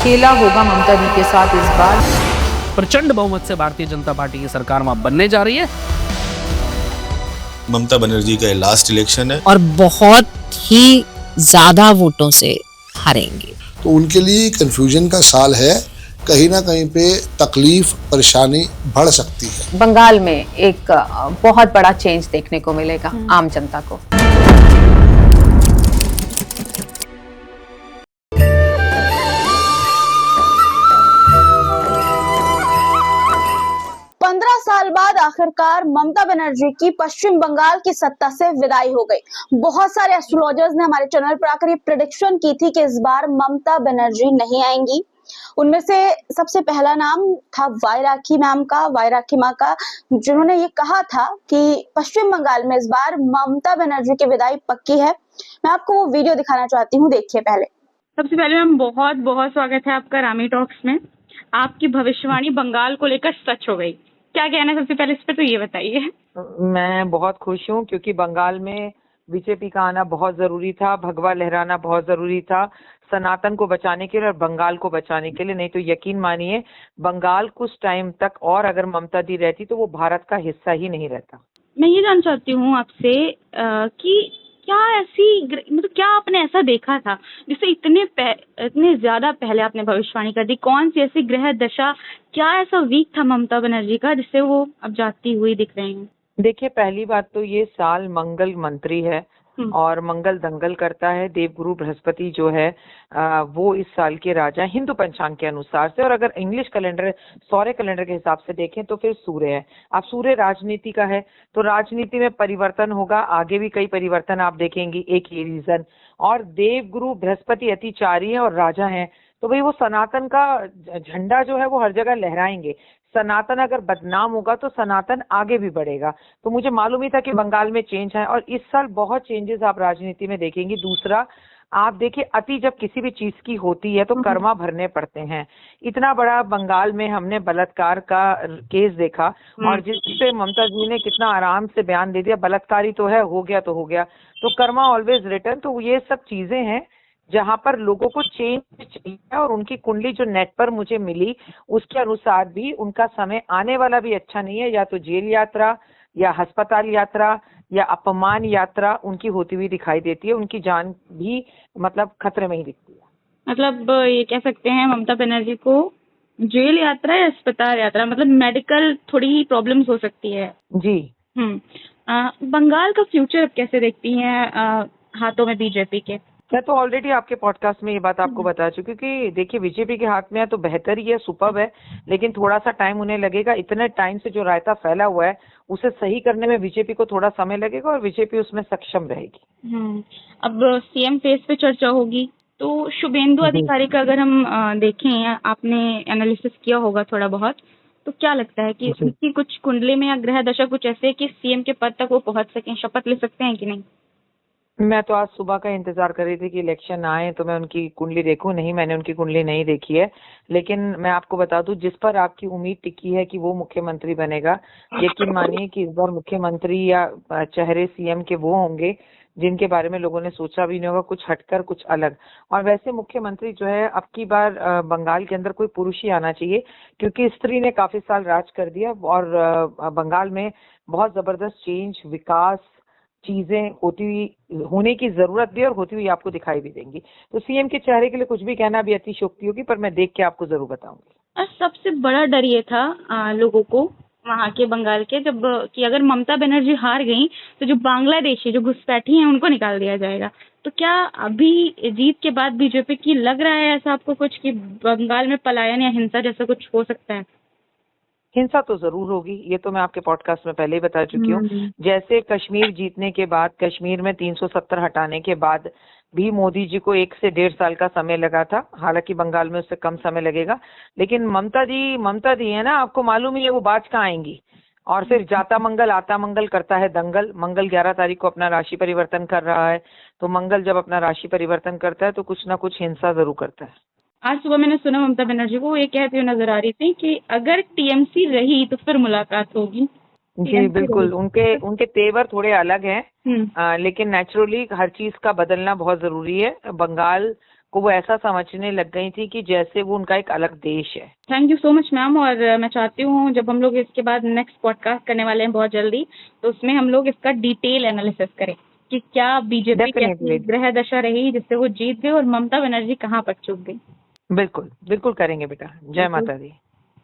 खेला होगा ममता जी के साथ इस बार। प्रचंड बहुमत से भारतीय जनता पार्टी की सरकार वहां बनने जा रही है। ममता बनर्जी का लास्ट इलेक्शन है और बहुत ही ज्यादा वोटों से हारेंगे। तो उनके लिए कंफ्यूजन का साल है, कहीं ना कहीं पे तकलीफ परेशानी बढ़ सकती है। बंगाल में एक बहुत बड़ा चेंज देखने को मिलेगा आम जनता को। साल बाद आखिरकार ममता बनर्जी की पश्चिम बंगाल की सत्ता से विदाई हो गई। बहुत सारे एस्ट्रोलॉजर्स ने हमारे चैनल पर आकर ये प्रेडिक्शन की थी कि इस बार ममता बनर्जी नहीं आएंगी। उनमें से सबसे पहला नाम था वायराकी मैम का, वायराकी माँ का, जिन्होंने ये कहा था कि पश्चिम बंगाल में इस बार ममता बनर्जी की विदाई पक्की है। मैं आपको वो वीडियो दिखाना चाहती हूँ, देखिए पहले। सबसे पहले मैम बहुत बहुत स्वागत है आपका रामी टॉक्स में। आपकी भविष्यवाणी बंगाल को लेकर सच हो गई, क्या कहना है सबसे पहले इस पर तो ये बताइए। मैं बहुत खुश हूँ क्योंकि बंगाल में बीजेपी का आना बहुत जरूरी था, भगवा लहराना बहुत जरूरी था सनातन को बचाने के लिए और बंगाल को बचाने के लिए। नहीं तो यकीन मानिए बंगाल कुछ टाइम तक और अगर ममता दी रहती तो वो भारत का हिस्सा ही नहीं रहता। मैं ये जानना चाहती हूँ आपसे कि क्या ऐसी मतलब क्या आपने ऐसा देखा था जिससे इतने ज्यादा पहले आपने भविष्यवाणी कर दी? कौन सी ऐसी ग्रह दशा, क्या ऐसा वीक था ममता बनर्जी का जिससे वो अब जाती हुई दिख रही हैं? देखिए, पहली बात तो ये साल मंगल मंत्री है और मंगल दंगल करता है। देवगुरु बृहस्पति जो है वो इस साल के राजा हिंदू पंचांग के अनुसार से, और अगर इंग्लिश कैलेंडर सौर्य कैलेंडर के हिसाब से देखें तो फिर सूर्य है। अब सूर्य राजनीति का है तो राजनीति में परिवर्तन होगा, आगे भी कई परिवर्तन आप देखेंगी, एक ये रीजन। और देवगुरु बृहस्पति अतिचारी है और राजा है तो भाई वो सनातन का झंडा जो है वो हर जगह लहराएंगे। सनातन अगर बदनाम होगा तो सनातन आगे भी बढ़ेगा। तो मुझे मालूम ही था कि बंगाल में चेंज है और इस साल बहुत चेंजेस आप राजनीति में देखेंगी। दूसरा, आप देखिए अति जब किसी भी चीज की होती है तो कर्मा भरने पड़ते हैं। इतना बड़ा बंगाल में हमने बलात्कार का केस देखा और जिसपे ममता जी ने कितना आराम से बयान दे दिया, बलात्कारी तो है, हो गया तो हो गया, तो कर्मा ऑलवेज रिटर्न। तो ये सब चीजें हैं जहां पर लोगों को चेंज चाहिए और उनकी कुंडली जो नेट पर मुझे मिली उसके अनुसार भी उनका समय आने वाला भी अच्छा नहीं है। या तो जेल यात्रा या अस्पताल यात्रा या अपमान यात्रा उनकी होती हुई दिखाई देती है। उनकी जान भी मतलब खतरे में ही दिखती है। मतलब ये कह सकते हैं ममता बनर्जी को जेल यात्रा या अस्पताल यात्रा, मतलब मेडिकल थोड़ी ही प्रॉब्लम्स हो सकती है जी। बंगाल का फ्यूचर अब कैसे देखती हैं हाथों में बीजेपी के? मैं तो ऑलरेडी आपके पॉडकास्ट में ये बात आपको बता चुकी हूँ कि देखिए बीजेपी के हाथ में है तो बेहतर ही है, सुपर्ब है, लेकिन थोड़ा सा टाइम उन्हें लगेगा। इतने टाइम से जो रायता फैला हुआ है उसे सही करने में बीजेपी को थोड़ा समय लगेगा और बीजेपी उसमें सक्षम रहेगी। अब सीएम फेस पे चर्चा होगी तो शुभेंदु अधिकारी का अगर हम देखें, आपने एनालिसिस किया होगा थोड़ा बहुत, तो क्या लगता है कि उनकी कुछ कुंडली में या ग्रह दशा कुछ ऐसे है कि सीएम के पद तक वो पहुंच सकें, शपथ ले सकते हैं कि नहीं? मैं तो आज सुबह का इंतजार कर रही थी कि इलेक्शन आए तो मैं उनकी कुंडली देखूं। नहीं, मैंने उनकी कुंडली नहीं देखी है, लेकिन मैं आपको बता दूं जिस पर आपकी उम्मीद टिकी है कि वो मुख्यमंत्री बनेगा, यकीन मानिए कि इस बार मुख्यमंत्री या चेहरे सीएम के वो होंगे जिनके बारे में लोगों ने सोचा भी नहीं होगा, कुछ हटकर कुछ अलग। और वैसे मुख्यमंत्री जो है अब की बार बंगाल के अंदर कोई पुरुष ही आना चाहिए क्योंकि स्त्री ने काफी साल राज कर दिया और बंगाल में बहुत जबरदस्त चेंज, विकास, चीजें होने की जरूरत भी और होती हुई आपको दिखाई भी देंगी। तो सीएम के चेहरे के लिए कुछ भी कहना भी अतिशयोक्ति होगी, पर मैं देख के आपको जरूर बताऊंगी। और सबसे बड़ा डर ये था लोगों को वहाँ के बंगाल के, जब कि अगर ममता बनर्जी हार गई तो जो बांग्लादेशी जो घुसपैठी हैं उनको निकाल दिया जाएगा। तो क्या अभी जीत के बाद बीजेपी की लग रहा है ऐसा आपको कुछ कि बंगाल में पलायन या हिंसा जैसा कुछ हो सकता है? हिंसा तो जरूर होगी, ये तो मैं आपके पॉडकास्ट में पहले ही बता चुकी हूँ। जैसे कश्मीर जीतने के बाद, कश्मीर में 370 हटाने के बाद भी मोदी जी को 1 से 1.5 साल का समय लगा था। हालांकि बंगाल में उससे कम समय लगेगा, लेकिन ममता दी है ना, आपको मालूम ही है वो बाज कहाँ आएंगी। और फिर जाता मंगल आता मंगल करता है दंगल। मंगल 11 तारीख को अपना राशि परिवर्तन कर रहा है, तो मंगल जब अपना राशि परिवर्तन करता है तो कुछ ना कुछ हिंसा जरूर करता है। आज सुबह मैंने सुना ममता बनर्जी को ये कहते हुए नजर आ रही थी कि अगर टीएमसी रही तो फिर मुलाकात होगी। जी बिल्कुल, उनके तेवर थोड़े अलग हैं, लेकिन नेचुरली हर चीज का बदलना बहुत जरूरी है। बंगाल को वो ऐसा समझने लग गई थी कि जैसे वो उनका एक अलग देश है। Thank you so much ma'am. और मैं चाहती हूँ जब हम लोग इसके बाद नेक्स्ट पॉडकास्ट करने वाले हैं बहुत जल्दी, तो उसमें हम लोग इसका डिटेल एनालिसिस करें कि क्या बीजेपी की Definitely. ग्रह दशा रही जिससे वो जीत गई और ममता बनर्जी कहाँ पर चूक गई। बिल्कुल बिल्कुल करेंगे बेटा। जय माता दी।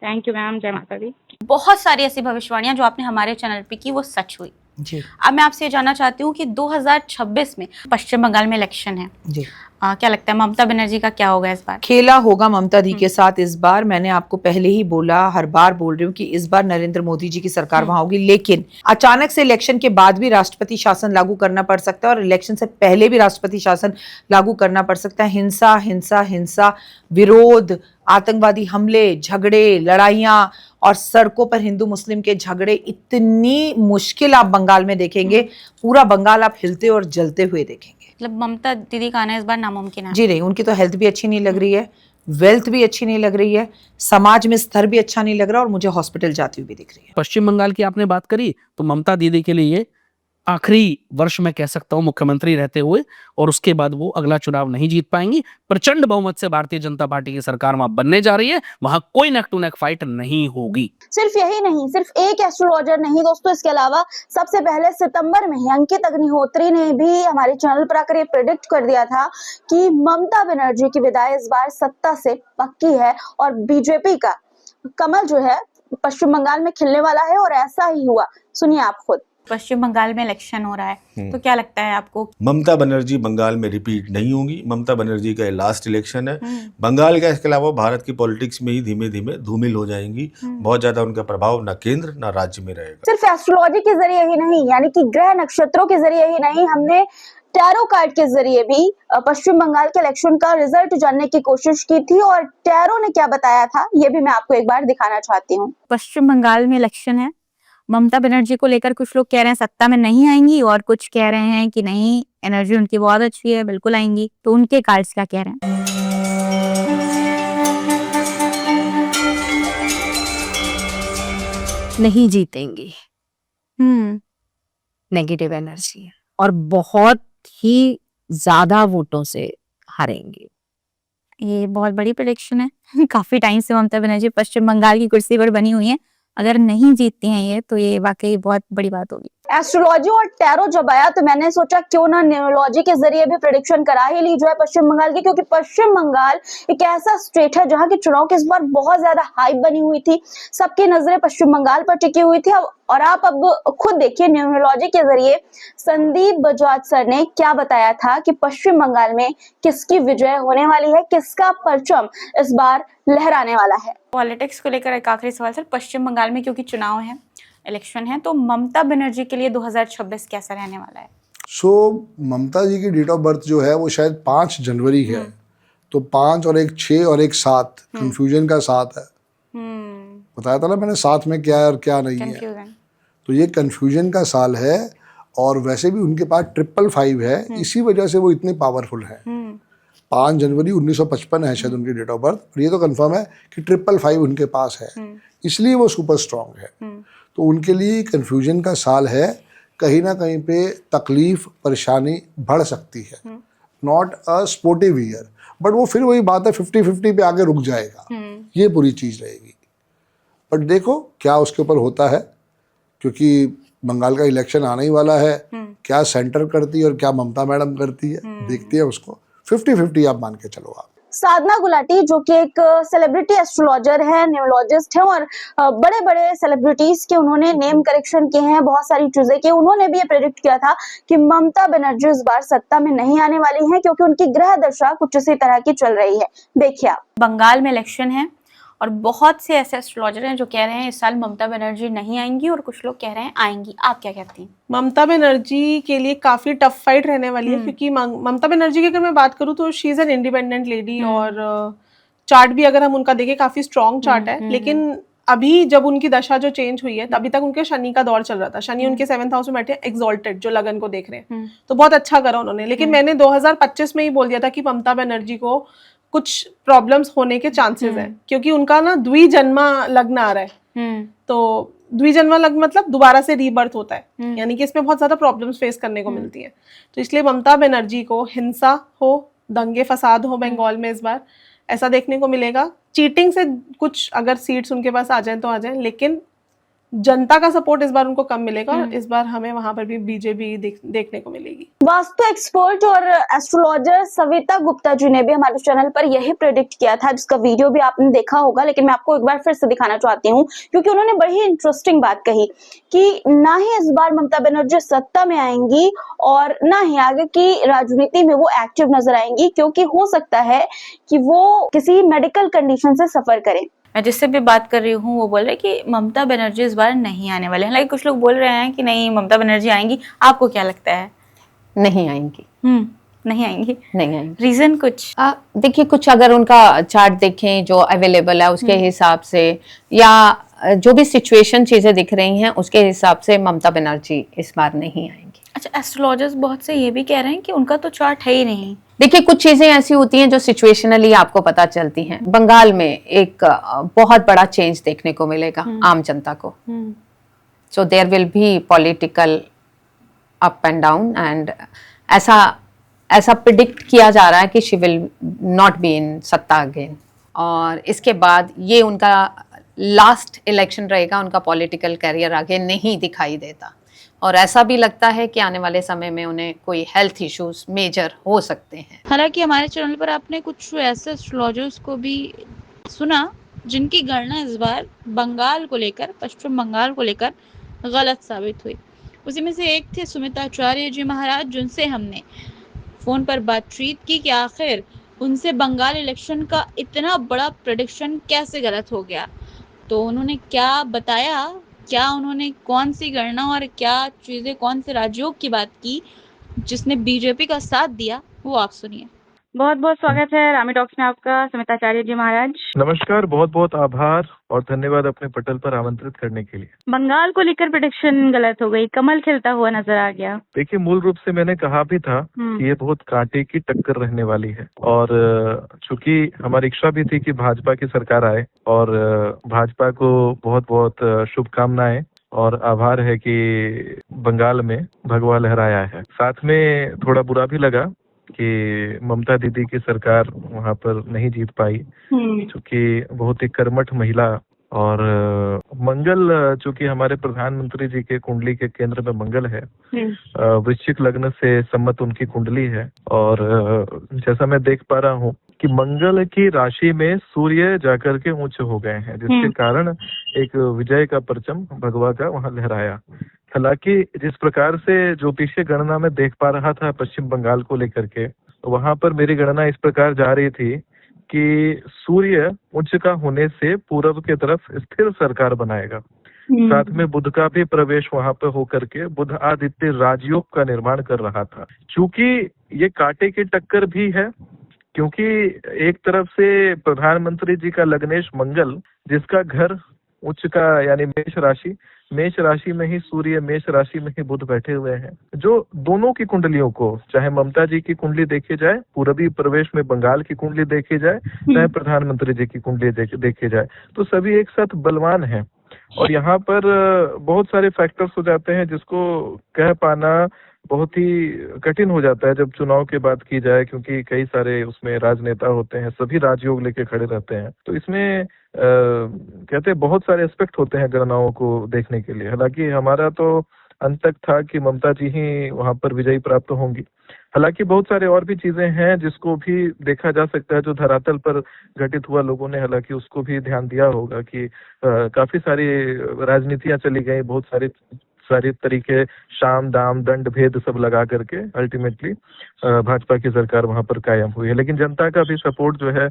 Thank you ma'am. जय माता दी। बहुत सारी ऐसी भविष्यवाणियां जो आपने हमारे चैनल पे की वो सच हुई। जी अब मैं आपसे ये जानना चाहती हूँ कि 2026 में पश्चिम बंगाल में इलेक्शन है, जी क्या लगता है ममता बनर्जी का क्या होगा इस बार? खेला होगा ममता दी के साथ इस बार। मैंने आपको पहले ही बोला, हर बार बोल रही हूँ कि इस बार नरेंद्र मोदी जी की सरकार वहां होगी, लेकिन अचानक से इलेक्शन के बाद भी राष्ट्रपति शासन लागू करना पड़ सकता है और इलेक्शन से पहले भी राष्ट्रपति शासन लागू करना पड़ सकता है। हिंसा हिंसा हिंसा, विरोध, आतंकवादी हमले, झगड़े, लड़ाइयां और सड़कों पर हिंदू मुस्लिम के झगड़े, इतनी मुश्किल आप बंगाल में देखेंगे। पूरा बंगाल आप हिलते और जलते हुए देखेंगे। मतलब ममता दीदी का आना इस बार नामुमकिन है? जी नहीं, उनकी तो हेल्थ भी अच्छी नहीं लग रही है, वेल्थ भी अच्छी नहीं लग रही है, समाज में स्तर भी अच्छा नहीं लग रहा और मुझे हॉस्पिटल जाती हुई भी दिख रही है। पश्चिम बंगाल की आपने बात करी तो ममता दीदी के लिए आखिरी वर्ष में कह सकता हूं मुख्यमंत्री रहते हुए, और उसके बाद वो अगला चुनाव नहीं जीत पाएंगी। प्रचंड बहुमत से भारतीय जनता पार्टी की सरकार वहां बनने जा रही है, वहां कोई नेक टू नेक फाइट नहीं होगी। सिर्फ यही नहीं, सिर्फ एक एस्ट्रोलॉजर नहीं दोस्तों, इसके अलावा सबसे पहले सितंबर में ही अंकित अग्निहोत्री ने भी हमारे चैनल पर आकर ये प्रेडिक्ट कर दिया था कि ममता बनर्जी की विदाई इस बार सत्ता से पक्की है और बीजेपी का कमल जो है पश्चिम बंगाल में खिलने वाला है, और ऐसा ही हुआ। सुनिए आप खुद। पश्चिम बंगाल में इलेक्शन हो रहा है, तो क्या लगता है आपको? ममता बनर्जी बंगाल में रिपीट नहीं होंगी। ममता बनर्जी का लास्ट इलेक्शन है। बंगाल का, इसके अलावा भारत की पॉलिटिक्स में ही धीमे धीमे धूमिल हो जाएंगी। बहुत ज्यादा उनका प्रभाव ना केंद्र ना राज्य में रहेगा। सिर्फ एस्ट्रोलॉजी के जरिए ही नहीं, यानी कि ग्रह नक्षत्रों के जरिए ही नहीं, हमने टैरो कार्ड के जरिए भी पश्चिम बंगाल के इलेक्शन का रिजल्ट जानने की कोशिश की थी, और टैरो ने क्या बताया था ये भी मैं आपको एक बार दिखाना चाहती हूँ। पश्चिम बंगाल में इलेक्शन है, ममता बनर्जी को लेकर कुछ लोग कह रहे हैं सत्ता में नहीं आएंगी और कुछ कह रहे हैं कि नहीं, एनर्जी उनकी बहुत अच्छी है, बिल्कुल आएंगी। तो उनके कार्ड्स क्या कह रहे हैं? नहीं जीतेंगी, नेगेटिव एनर्जी है और बहुत ही ज्यादा वोटों से हारेंगी। ये बहुत बड़ी प्रेडिक्शन है। काफी टाइम से ममता बनर्जी पश्चिम बंगाल की कुर्सी पर बनी हुई है, अगर नहीं जीतती हैं ये, तो ये वाकई बहुत बड़ी बात होगी। एस्ट्रोलॉजी और टैरो जब आया तो मैंने सोचा क्यों ना न्यूमरोलॉजी के जरिए भी प्रेडिक्शन करा ही ली जाए पश्चिम बंगाल की, क्योंकि पश्चिम बंगाल एक ऐसा स्टेट है जहां की चुनाव की इस बार बहुत ज्यादा हाइप बनी हुई थी। सबकी नजरें पश्चिम बंगाल पर टिकी हुई थी। और आप अब खुद देखिए न्यूमरोलॉजी के जरिए संदीप बजाज सर ने क्या बताया था कि पश्चिम बंगाल में किसकी विजय होने वाली है, किसका परचम इस बार लहराने वाला है। पॉलिटिक्स को लेकर एक आखिरी सवाल सर, पश्चिम बंगाल में क्योंकि चुनाव है, इलेक्शन है, तो ममता बनर्जी के लिए 2026 कैसा रहने वाला है? ममता जी की डेट ऑफ बर्थ जो है वो शायद 5 जनवरी है, तो 5 और एक 6 और एक 7 कंफ्यूजन का 7 है। बताया था ना मैंने 7 में क्या है और क्या नहीं है, तो ये कंफ्यूजन का साल है। और वैसे भी उनके पास 555 है, इसी वजह से वो इतने पावरफुल है। 5 जनवरी 1955 है शायद उनकी डेट ऑफ बर्थ, और ये तो कंफर्म है कि 555 उनके पास है, इसलिए वो सुपर स्ट्रांग है। तो उनके लिए कंफ्यूजन का साल है, कहीं ना कहीं पे तकलीफ परेशानी बढ़ सकती है। Not a sportive year, but वो फिर वही बात है 50-50 पे आगे रुक जाएगा, ये पूरी चीज रहेगी। बट देखो क्या उसके ऊपर होता है, क्योंकि बंगाल का इलेक्शन आने ही वाला है। क्या सेंटर करती है और क्या ममता मैडम करती है, देखते हैं उसको। 50-50 आप मान के चलो। आप साधना गुलाटी जो कि एक सेलिब्रिटी एस्ट्रोलॉजर है, न्यूमरोलॉजिस्ट है, और बड़े बड़े सेलिब्रिटीज के उन्होंने नेम करेक्शन किए हैं, बहुत सारी चीजें की। उन्होंने भी ये प्रेडिक्ट किया था कि ममता बनर्जी इस बार सत्ता में नहीं आने वाली हैं, क्योंकि उनकी ग्रह दशा कुछ इसी तरह की चल रही है। देखिए आप, बंगाल में इलेक्शन है और बहुत से ऐसे एस्ट्रोलॉजर हैं जो कह रहे हैं इस साल ममता बनर्जी नहीं आएंगी, और कुछ लोग कह रहे हैं आएंगी। आप क्या कहती हैं? ममता बनर्जी के लिए काफी टफ फाइट रहने वाली है, क्योंकि ममता बनर्जी की अगर मैं बात करूं तो she is an independent lady, और चार्ट भी अगर हम उनका देखें काफी स्ट्रॉन्ग चार्ट है। लेकिन अभी जब उनकी दशा जो चेंज हुई है, तभी तक उनके शनि का दौर चल रहा था। शनि उनके 7th हाउस में बैठे, एक्सॉल्टेड, जो लगन को देख रहे हैं, तो बहुत अच्छा करा उन्होंने। लेकिन मैंने 2025 में ही बोल दिया था कि ममता बनर्जी को कुछ प्रॉब्लम्स होने के चांसेस हैं, क्योंकि उनका ना द्विजन्मा लग्न आ रहा है। तो द्विजन्मा लग्न मतलब दोबारा से रीबर्थ होता है, यानी कि इसमें बहुत ज्यादा प्रॉब्लम्स फेस करने को मिलती है। तो इसलिए ममता बनर्जी को हिंसा हो, दंगे फसाद हो बंगाल में इस बार, ऐसा देखने को मिलेगा। चीटिंग से कुछ अगर सीट्स उनके पास आ जाएं तो आ जाएं, लेकिन जनता का सपोर्ट इस बार उनको कम मिलेगा और इस बार हमें वहां पर भी बीजेपी देखने को मिलेगी। वास्तु एक्सपर्ट और एस्ट्रोलॉजर सविता गुप्ता जी ने भी हमारे चैनल पर यही प्रेडिक्ट किया था, जिसका वीडियो भी आपने देखा होगा, लेकिन मैं आपको एक बार फिर से दिखाना चाहती हूँ क्योंकि उन्होंने बड़ी इंटरेस्टिंग बात कही कि ना ही इस बार ममता बनर्जी सत्ता में आएंगी और ना ही आगे की राजनीति में वो एक्टिव नजर आएंगी, क्योंकि हो सकता है कि वो किसी मेडिकल कंडीशन से सफर करें। मैं जिससे भी बात कर रही हूँ वो बोल रहे कि ममता बनर्जी इस बार नहीं आने वाले हैं, हालांकि कुछ लोग बोल रहे हैं कि नहीं ममता बनर्जी आएंगी। आपको क्या लगता है? नहीं आएंगी। नहीं आएंगी। नहीं आएंगी। रीजन कुछ देखिए, कुछ अगर उनका चार्ट देखें जो अवेलेबल है उसके हिसाब से, या जो भी सिचुएशन चीजें दिख रही हैं उसके हिसाब से ममता बनर्जी इस बार नहीं आएंगी। अच्छा, एस्ट्रोलॉजर्स बहुत से ये भी कह रहे हैं कि उनका तो चार्ट है ही नहीं। देखिए, कुछ चीजें ऐसी होती हैं जो सिचुएशनली आपको पता चलती हैं। बंगाल में एक बहुत बड़ा चेंज देखने को मिलेगा आम जनता को। So there will be political up and down, and ऐसा प्रिडिक्ट किया जा रहा है कि she will not be in सत्ता अगेन, और इसके बाद ये उनका लास्ट इलेक्शन रहेगा। उनका पॉलिटिकल कैरियर आगे नहीं दिखाई देता, और ऐसा भी लगता है कि आने वाले समय में उन्हें कोई हेल्थ इश्यूज मेजर हो सकते हैं। हालांकि हमारे चैनल पर आपने कुछ ऐसे एस्ट्रोलॉजर्स को भी सुना जिनकी गणना इस बार बंगाल को लेकर, पश्चिम बंगाल को लेकर गलत साबित हुई। उसी में से एक थे सुमिताचार्य जी महाराज, जिनसे हमने फोन पर बातचीत की कि आखिर उनसे बंगाल इलेक्शन का इतना बड़ा प्रेडिक्शन कैसे गलत हो गया। तो उन्होंने क्या बताया, क्या उन्होंने कौन सी गणना और क्या चीजें, कौन से राजयोग की बात की जिसने बीजेपी का साथ दिया, वो आप सुनिए। बहुत बहुत स्वागत है रामी टॉक्स में आपका, सुमिताचार्य जी महाराज। नमस्कार, बहुत बहुत आभार और धन्यवाद अपने पटल पर आमंत्रित करने के लिए। बंगाल को लेकर प्रेडिक्शन गलत हो गई, कमल खिलता हुआ नजर आ गया। देखिए, मूल रूप से मैंने कहा भी था कि ये बहुत कांटे की टक्कर रहने वाली है, और चूंकि हमारी इच्छा भी थी कि भाजपा की सरकार आए, और भाजपा को बहुत बहुत शुभकामनाएं और आभार है कि बंगाल में भगवा लहराया है। साथ में थोड़ा बुरा भी लगा कि ममता दीदी की सरकार वहां पर नहीं जीत पाई, क्योंकि बहुत ही कर्मठ महिला, और मंगल चूंकि हमारे प्रधानमंत्री जी के कुंडली के केंद्र में मंगल है, वृश्चिक लग्न से सम्मत उनकी कुंडली है, और जैसा मैं देख पा रहा हूँ कि मंगल की राशि में सूर्य जाकर के ऊंचे हो गए हैं, जिसके कारण एक विजय का परचम भगवा का वहां लहराया। हालांकि जिस प्रकार से ज्योतिषीय गणना में देख पा रहा था पश्चिम बंगाल को लेकर के, वहां पर मेरी गणना इस प्रकार जा रही थी कि सूर्य उच्च का होने से पूरब के तरफ स्थिर सरकार बनाएगा। साथ में बुध का भी प्रवेश वहां पे होकर के बुध आदित्य राजयोग का निर्माण कर रहा था। चूंकि ये कांटे की टक्कर भी है, क्योंकि एक तरफ से प्रधानमंत्री जी का लग्नेश मंगल, जिसका घर उच्च का यानी मेष राशि में ही सूर्य, मेष राशि में ही बुध बैठे हुए हैं, जो दोनों की कुंडलियों को, चाहे ममता जी की कुंडली देखी जाए, पूर्वी प्रवेश में बंगाल की कुंडली देखी जाए, चाहे प्रधानमंत्री जी की कुंडली देखी जाए, तो सभी एक साथ बलवान हैं। और यहाँ पर बहुत सारे फैक्टर्स हो जाते हैं जिसको कह पाना बहुत ही कठिन हो जाता है जब चुनाव की बात की जाए, क्योंकि कई सारे उसमें राजनेता होते हैं, सभी राजयोग लेके खड़े रहते हैं, तो इसमें कहते हैं बहुत सारे एस्पेक्ट होते हैं गणनाओं को देखने के लिए। हालांकि हमारा तो अंत तक था कि ममता जी ही वहां पर विजयी प्राप्त होंगी। हालांकि बहुत सारे और भी चीजें हैं जिसको भी देखा जा सकता है, जो धरातल पर घटित हुआ, लोगों ने हालांकि उसको भी ध्यान दिया होगा कि काफी सारी राजनीतियां चली गई, बहुत सारे तरीके, शाम दाम दंड भेद सब लगा करके अल्टीमेटली भाजपा की सरकार वहां पर कायम हुई है। लेकिन जनता का भी सपोर्ट जो है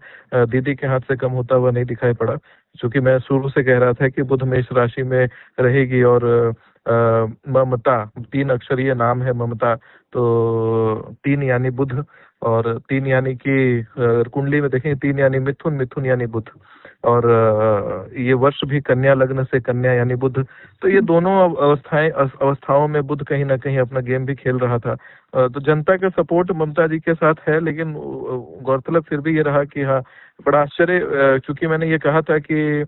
दीदी के हाथ से कम होता हुआ नहीं दिखाई पड़ा, क्योंकि मैं शुरू से कह रहा था कि बुध मेष राशि में रहेगी, और ममता 3 अक्षरीय नाम है ममता, तो 3 यानी बुध, और 3 यानी कि कुंडली में देखें 3 यानी मिथुन, मिथुन यानी बुध, और ये वर्ष भी कन्या लग्न से कन्या यानी बुध, तो ये दोनों अवस्थाओं में बुध कहीं ना कहीं अपना गेम भी खेल रहा था। तो जनता का सपोर्ट ममता जी के साथ है, लेकिन गौरतलब फिर भी ये रहा कि हाँ, बड़ा आश्चर्य, क्योंकि मैंने ये कहा था कि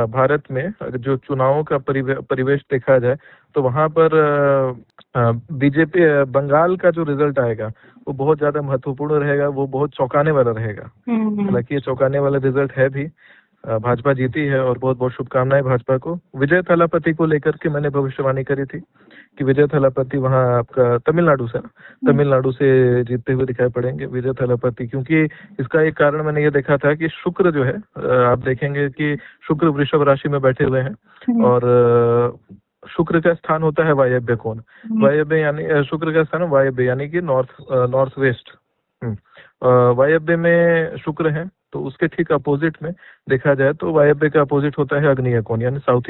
भारत में अगर जो चुनावों का परिवेश देखा जाए तो वहां पर बीजेपी बंगाल का जो रिजल्ट आएगा वो बहुत ज्यादा महत्वपूर्ण रहेगा, वो बहुत चौंकाने वाला रहेगा। हालांकि ये चौंकाने वाला रिजल्ट है भी, भाजपा जीती है और बहुत बहुत शुभकामनाएं भाजपा को। विजय थलापति को लेकर के मैंने भविष्यवाणी करी थी कि विजय थलापति वहां आपका तमिलनाडु से जीतते हुए दिखाई पड़ेंगे विजय थलापति, क्योंकि इसका एक कारण मैंने ये देखा था कि शुक्र जो है, आप देखेंगे कि शुक्र वृषभ राशि में बैठे हुए हैं और शुक्र का स्थान होता है वायव्य कोण, वायव्य यानी शुक्र का स्थान वायव्य यानी कि नॉर्थ वेस्ट, वायव्य में शुक्र है। तो उसके ठीक अपोजिट में देखा जाए तो वायव्य का अपोजिट होता है आग्नेय कोण यानी साउथ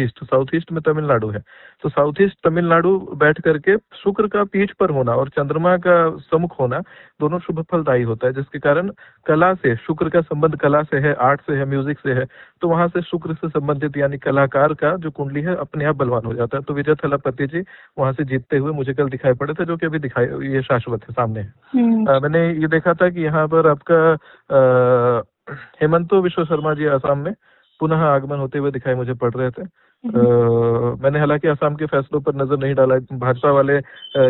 ईस्ट में तमिलनाडु है। तो साउथ ईस्ट तमिलनाडु बैठ करके शुक्र का पीठ पर होना और चंद्रमा का सम्मुख होना दोनों शुभ फलदायी होता है, जिसके कारण कला से, शुक्र का संबंध कला से है, आर्ट से है, म्यूजिक से है, तो वहां से शुक्र से संबंधित यानी कलाकार का जो कुंडली है अपने आप बलवान हो जाता है। तो विजय थलापति जी वहां से जीतते हुए मुझे कल दिखाई पड़े थे, जो कि अभी ये शाश्वत है सामने है। मैंने ये देखा था कि यहाँ पर आपका हेमंतो विश्व शर्मा जी आसाम में पुनः आगमन होते हुए दिखाई मुझे पड़ रहे थे। मैंने हालांकि आसाम के फैसलों पर नजर नहीं डाला, भाजपा वाले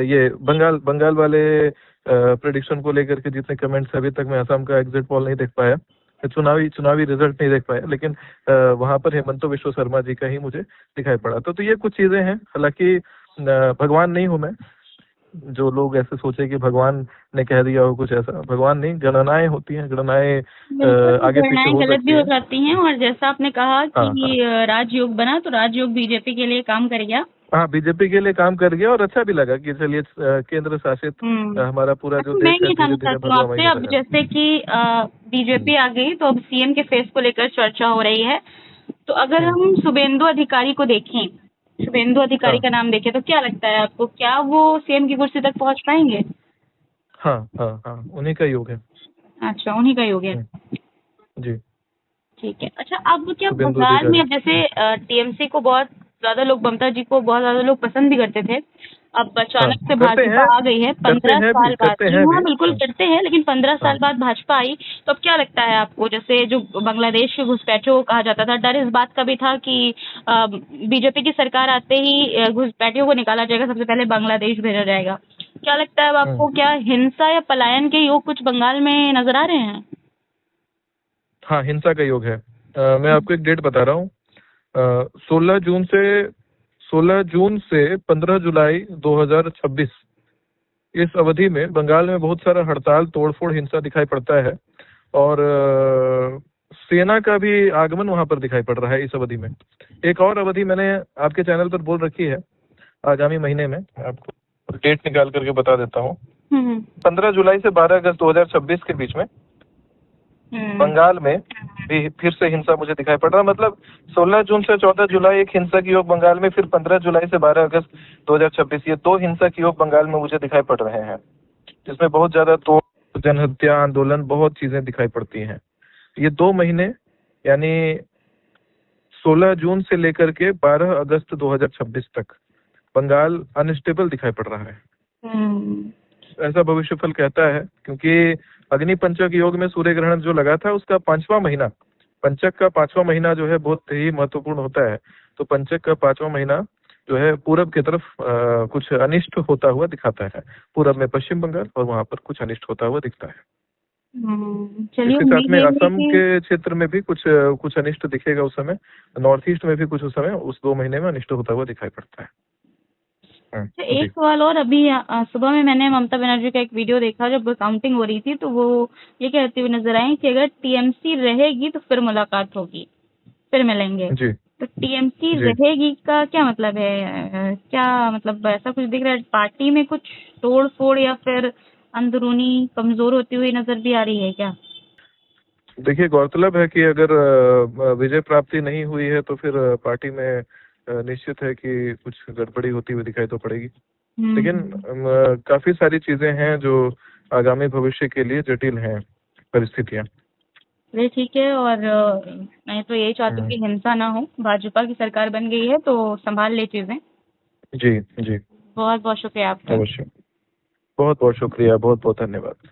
ये बंगाल वाले प्रेडिक्शन को लेकर के जितने कमेंट्स अभी तक मैं आसाम का एग्जिट पोल नहीं देख पाया, चुनावी रिजल्ट नहीं देख पाया, लेकिन वहां पर हेमंतो विश्व शर्मा जी का ही मुझे दिखाई पड़ा। तो ये कुछ चीजें हैं। हालांकि भगवान नहीं हूं मैं, जो लोग ऐसे सोचे कि भगवान ने कह दिया हो कुछ ऐसा, भगवान नहीं, गणनाएं होती हैं, गणनाएं आगे पीछे हो गलत भी हो सकती है। जाती हैं। और जैसा आपने कहा कि राजयोग बना, तो राजयोग बीजेपी के लिए काम कर गया। हाँ, बीजेपी के लिए काम कर गया और अच्छा भी लगा कि चलिए केंद्र शासित हमारा पूरा जो मैं देश ये है जानना धीरे धीरे चाहती हूँ आपसे, भगवामय अब होता जा रहा है। जैसे कि बीजेपी आ गई तो अब सीएम के फेस को लेकर चर्चा हो रही है। तो अगर हम शुभेंदु अधिकारी को देखें, शुभेंदु अधिकारी का नाम देखें, तो क्या लगता है आपको, क्या वो सीएम की कुर्सी तक पहुंच पाएंगे? हाँ, उन्हीं का योग है। अच्छा, उन्हीं का योग है। जी, ठीक है। अच्छा, अब क्या शुभेंदु बंगाल में, अब अधिकारी। जैसे टीएमसी को बहुत ज्यादा लोग, ममता जी को बहुत ज्यादा लोग पसंद भी करते थे, अब अचानक से करते भाजपा हैं, आ गई है करते 15 हैं साल भी, बाद। करते हैं हाँ, भी। बिल्कुल करते हैं, लेकिन 15 साल बाद भाजपा आई, तो अब क्या लगता है आपको, जैसे जो बांग्लादेश के घुसपैठियों को कहा जाता था, डर इस बात का भी था कि बीजेपी की सरकार आते ही घुसपैठियों को निकाला जाएगा, सबसे पहले बांग्लादेश भेजा जाएगा। क्या लगता है अब आपको, क्या हिंसा या पलायन के योग कुछ बंगाल में नजर आ रहे हैं? हाँ, हिंसा का योग है। मैं आपको एक डेट बता रहा हूँ, 16 जून से 15 जुलाई 2026 इस अवधि में बंगाल में बहुत सारा हड़ताल, तोड़फोड़, हिंसा दिखाई पड़ता है और सेना का भी आगमन वहां पर दिखाई पड़ रहा है इस अवधि में। एक और अवधि मैंने आपके चैनल पर बोल रखी है आगामी महीने में, आपको डेट निकाल करके बता देता हूँ। 15 जुलाई से 12 अगस्त 2026 के बीच में बंगाल में भी फिर से हिंसा मुझे दिखाई पड़ रहा है। मतलब 16 जून से 14 जुलाई एक हिंसा की योग बंगाल में, फिर 15 जुलाई से 12 अगस्त 2026 ये 2 हिंसा की योग बंगाल में मुझे दिखाई पड़ रहे हैं, जिसमें बहुत ज्यादा तोड़, जनहत्या, आंदोलन, बहुत चीजें दिखाई पड़ती हैं। ये 2 महीने यानी 16 जून से लेकर के 12 अगस्त 2026 तक बंगाल अनस्टेबल दिखाई पड़ रहा है, ऐसा भविष्यफल कहता है। क्योंकि अग्नि पंचक योग में सूर्य ग्रहण जो लगा था उसका 5वां महीना, पंचक का 5वां महीना जो है बहुत ही महत्वपूर्ण होता है। तो पंचक का 5वां महीना जो है पूरब की तरफ कुछ अनिष्ट होता हुआ दिखाता है, पूरब में पश्चिम बंगाल और वहां पर कुछ अनिष्ट होता हुआ दिखता है। चलिए, इसके साथ में उम्मीद है असम कि के क्षेत्र में भी कुछ अनिष्ट दिखेगा उस समय, नॉर्थ ईस्ट में भी कुछ उस समय उस 2 महीने में अनिष्ट होता हुआ दिखाई पड़ता है। अच्छा, एक सवाल और, अभी सुबह में मैंने ममता बनर्जी का एक वीडियो देखा जब काउंटिंग हो रही थी, तो वो ये कहती हुई नजर आई कि अगर टीएमसी रहेगी तो फिर मुलाकात होगी, फिर मिलेंगे। जी, तो टीएमसी जी। रहेगी का क्या मतलब है? क्या मतलब ऐसा कुछ दिख रहा है, पार्टी में कुछ तोड़ फोड़ या फिर अंदरूनी कमजोर होती हुई नजर भी आ रही है क्या? देखिए, गौरतलब है कि अगर विजय प्राप्ति नहीं हुई है तो फिर पार्टी में निश्चित है कि कुछ गड़बड़ी होती हुई दिखाई तो पड़ेगी। लेकिन काफी सारी चीजें हैं जो आगामी भविष्य के लिए जटिल हैं परिस्थितियां। चलिए, ठीक है। और मैं तो यही चाहती हूँ कि हिंसा ना हो, भाजपा की सरकार बन गई है तो संभाल ले चीजें। जी, जी, बहुत बहुत शुक्रिया आपका। अवश्य। बहुत बहुत शुक्रिया, बहुत बहुत धन्यवाद।